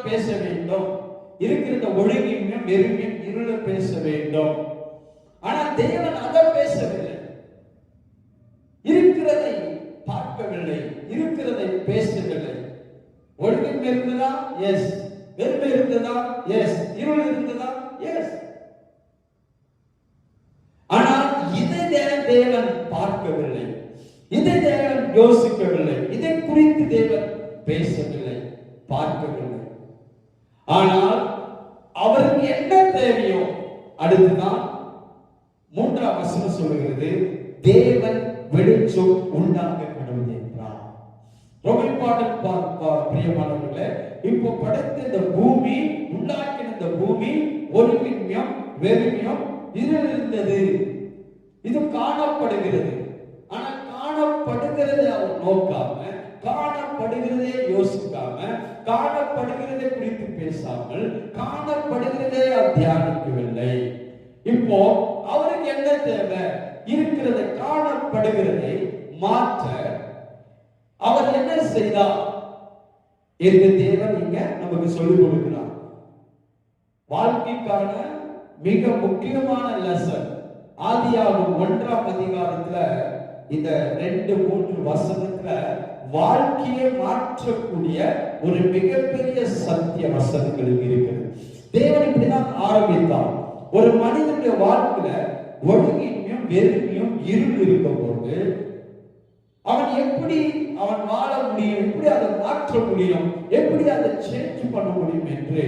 பேச வேண்டும், இருக்கிற ஒழுங்கின்மையும் வெறுமையும் இருள பேச வேண்டும். ஆனா தேவன் அதை பேசவில்லை, இருக்கிறதை பார்க்கவில்லை, இருக்கிறதை பேசவில்லை. ஒழுங்கின்மை இருந்ததா? எஸ். வெறுமை இருந்ததா? எஸ். இருள் இருந்ததா? எஸ். ஆனால் இதை தேவன் பார்க்கவில்லை, இதை தேவன் யோசிக்கவில்லை, இதை குறித்து தேவன் பேசவில்லை, பார்க்கவில்லை. ஆனால் அவருக்கு என்ன தேவையோ அடுத்துதான் 3ஆம் வசனம் சொல்லுகிறது, தேவன் வெளிச்சம் உண்டாக்க கடவுள் என்றார். ரொம்ப இம்பார்ட்டன்ட் பிரியமானவர்களே, இப்போ படைத்த இந்த பூமி, உண்டாக்கின இந்த பூமி ஒழுங்கின்மையும் வெறுமையும் இருள் இருந்தது. இது காணப்படுகிறது. ஆனா காணப்படுகிறதை அவர் நோக்காம, காணப்படுகிறதே யோசிக்காம, காணப்படுகிறதை குறித்து பேசாமல், காணப்படுகிறதே அவர் தியானிக்கவில்லை. இப்போ அவருக்கு என்ன தேவை? இருக்கிறதை, காணப்படுகிறதை மாற்ற அவர் என்ன செய்தார் என்று தேவன் இங்க நமக்கு சொல்லிக் கொடுக்கிறார். வாழ்க்கைக்கான மிக முக்கியமான லெசன் ஆதியாகமம் 1ஆம் அதிகாரத்துல இந்த 2-3 வசனத்துல வாழ்க்கையை மாற்றக்கூடிய ஒரு மிகப்பெரிய சத்திய வசனங்கள் இருக்கிறது. தேவன் இப்படிதான் ஆரம்பித்தார். ஒரு மனிதனுடைய வாழ்க்கையில ஒழுங்கின்மையும் வெறுமையும் இருள் இருக்கும் போது அவன் எப்படி வாழ முடியும், எப்படி அதை மாற்ற முடியும், எப்படி அதை சேஞ்ச் பண்ண முடியும் என்று